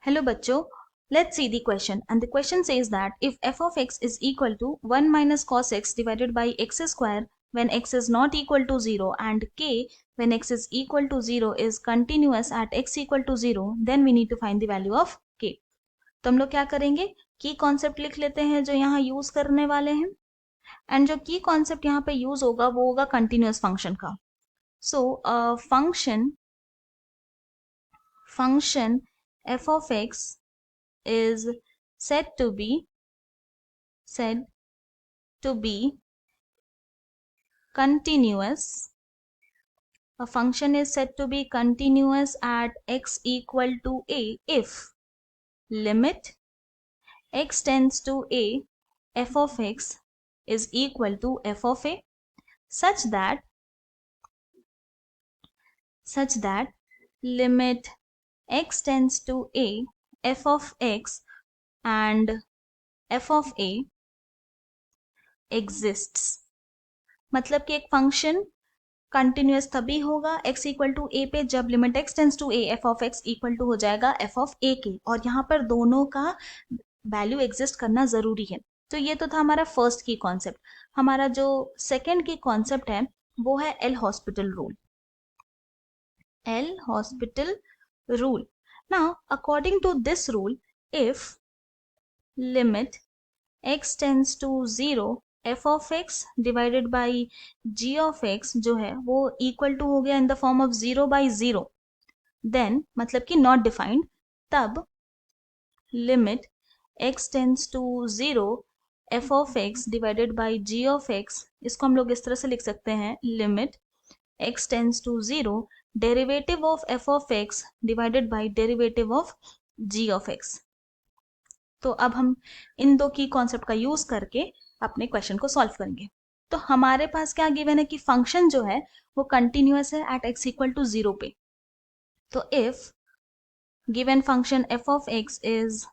Hello बच्चों, let's see the question. And the question says that if f of x is equal to 1 minus cos x divided by x square when x is not equal to 0 and k when x is equal to 0 is continuous at x equal to 0, then we need to find the value of k. तो हम लोग क्या करेंगे, की concept लिख लेते हैं जो यहाँ यूज करने वाले हैं. एंड जो की कॉन्सेप्ट यहाँ पे यूज होगा वो होगा कंटिन्यूअस फंक्शन का. सो function f of x is said to be continuous. A function is said to be continuous at x equal to a if limit x tends to a f of x is equal to f of a such that limit x tends to a f of x and f of a exists. मतलब कि एक function continuous तभी होगा x equal to a पे जब limit x tense to a f of x equal to हो जाएगा f of a के, और यहाँ पर दोनों का वैल्यू एग्जिस्ट करना जरूरी है. तो ये तो था हमारा फर्स्ट की कॉन्सेप्ट. हमारा जो सेकेंड की कॉन्सेप्ट है वो है L'Hospital rule. L'Hospital rule. Now according to this rule, if limit x tense to 0 f of x divided by g of x जो है वो इक्वल टू हो गया in the form of 0 by 0, then मतलब कि not defined, तब limit x tense to 0 f of x divided by g of x, इसको हम लोग इस तरह से लिख सकते हैं, limit x tense to 0 derivative of f of x divided by derivative of g of x. तो अब हम इन दो की कॉन्सेप्ट का यूज करके अपने क्वेश्चन को सॉल्व करेंगे. तो हमारे पास क्या गिवन है कि फंक्शन जो है वो कंटिन्यूअस है एट x इक्वल टू 0 पे. तो if given function f of x is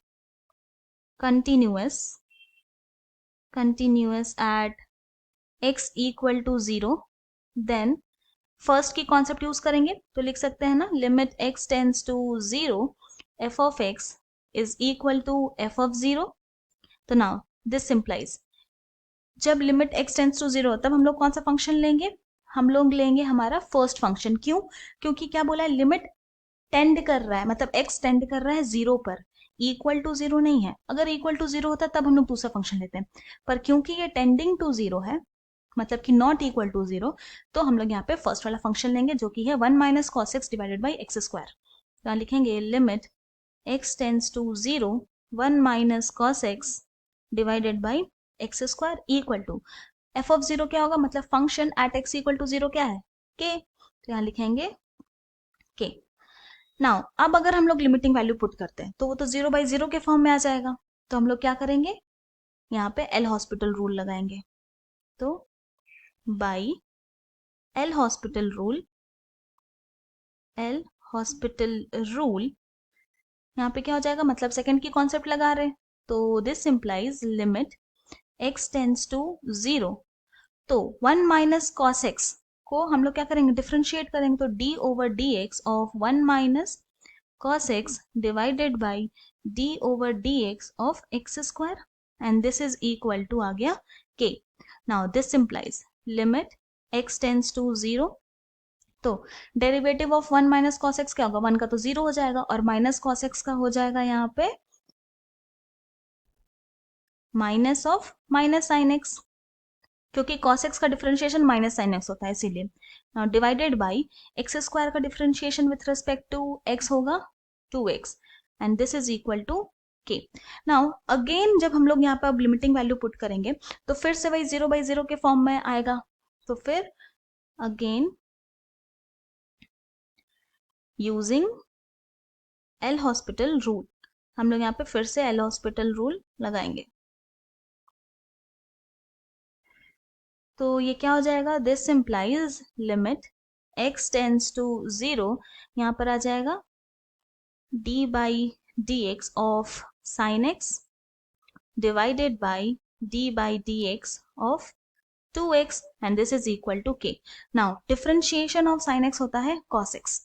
continuous at x equal to 0, then first की कॉन्सेप्ट यूज करेंगे तो लिख सकते हैं ना, लिमिट x tense to 0 f of x is equal to f of 0. तो नाउ दिस सिंप्लाइज, जब लिमिट x टेंस टू 0 तब हम लोग कौन सा फंक्शन लेंगे, हम लोग लेंगे हमारा फर्स्ट फंक्शन. क्यों? क्योंकि क्या बोला है, लिमिट टेंड कर रहा है, मतलब x टेंड कर रहा है 0 पर, इक्वल टू 0 नहीं है. अगर इक्वल टू 0 होता तब हम लोग दूसरा फंक्शन लेते हैं, पर क्योंकि ये टेंडिंग टू 0 है, मतलब कि नॉट इक्वल टू 0, तो हम लोग यहाँ पे फर्स्ट वाला फंक्शन लेंगे जो कि है 1 minus cos x divided by x square. तो यहाँ लिखेंगे limit x tense to 0 1 minus cos x divided by x square equal to f of 0 क्या होगा, मतलब function at x equal to 0 क्या है, k. तो यहाँ लिखेंगे k. नाउ अब अगर हम लोग लिमिटिंग वैल्यू पुट करते हैं तो वो तो 0 बाई 0 के फॉर्म में आ जाएगा. तो हम लोग क्या करेंगे, यहाँ पे एल हॉस्पिटल रूल लगाएंगे. तो बाई एल हॉस्पिटल रूल यहाँ पे क्या हो जाएगा, मतलब सेकंड की कॉन्सेप्ट लगा रहे, तो this implies limit x tense to 0. तो 1 माइनस कॉस एक्स को हम लोग क्या करेंगे, डिफरेंशिएट करेंगे. तो d over D x of 1 minus cos x divided by d over D x of X square, and this is equal to आ गया k. Now this implies limit x tense to 0. तो derivative of 1 minus cos X क्या होगा, 1 का तो 0 हो जाएगा, और माइनस कॉस एक्स का हो जाएगा यहाँ पे minus of minus sine x, क्योंकि कॉस एक्स का डिफरेंशिएशन माइनस साइन एक्स होता है इसीलिए. डिवाइडेड बाई एक्स स्क्वायर का differentiation with respect to x होगा 2x, and this is equal to k. Now again जब हम लोग यहाँ पर अब लिमिटिंग वैल्यू पुट करेंगे तो फिर से वही 0 बाई 0 के फॉर्म में आएगा. तो फिर again using L hospital rule हम लोग यहाँ पे फिर से एल हॉस्पिटल रूल लगाएंगे. तो ये क्या हो जाएगा, this implies limit x tense to 0, यहाँ पर आ जाएगा d by d x of sine x divided by d by d x of 2x, and this is equal to k. Now differentiation of sine x होता है cos x,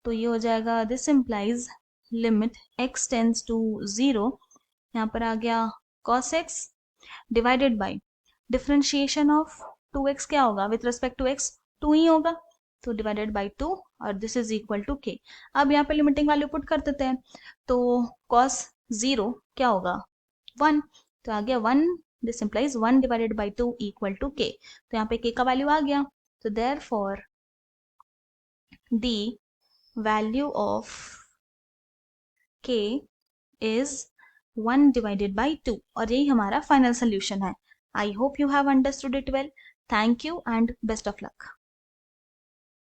तो ये हो जाएगा, this implies limit x tense to 0, यहाँ पर आ गया cos x divided by differentiation of 2x क्या होगा विथ रिस्पेक्ट टू x 2 ही होगा, तो डिवाइडेड बाई 2 और this is equal to k। अब यहाँ पे लिमिटिंग वैल्यू पुट कर देते हैं, तो cos 0 क्या होगा 1, तो आ गया 1, this implies 1 divided by 2 equal to k, तो यहाँ पे k का वैल्यू आ गया, तो therefore the value of k is 1 divided by 2 और यही हमारा फाइनल सोल्यूशन है। I hope you have understood it well. Thank you and best of luck.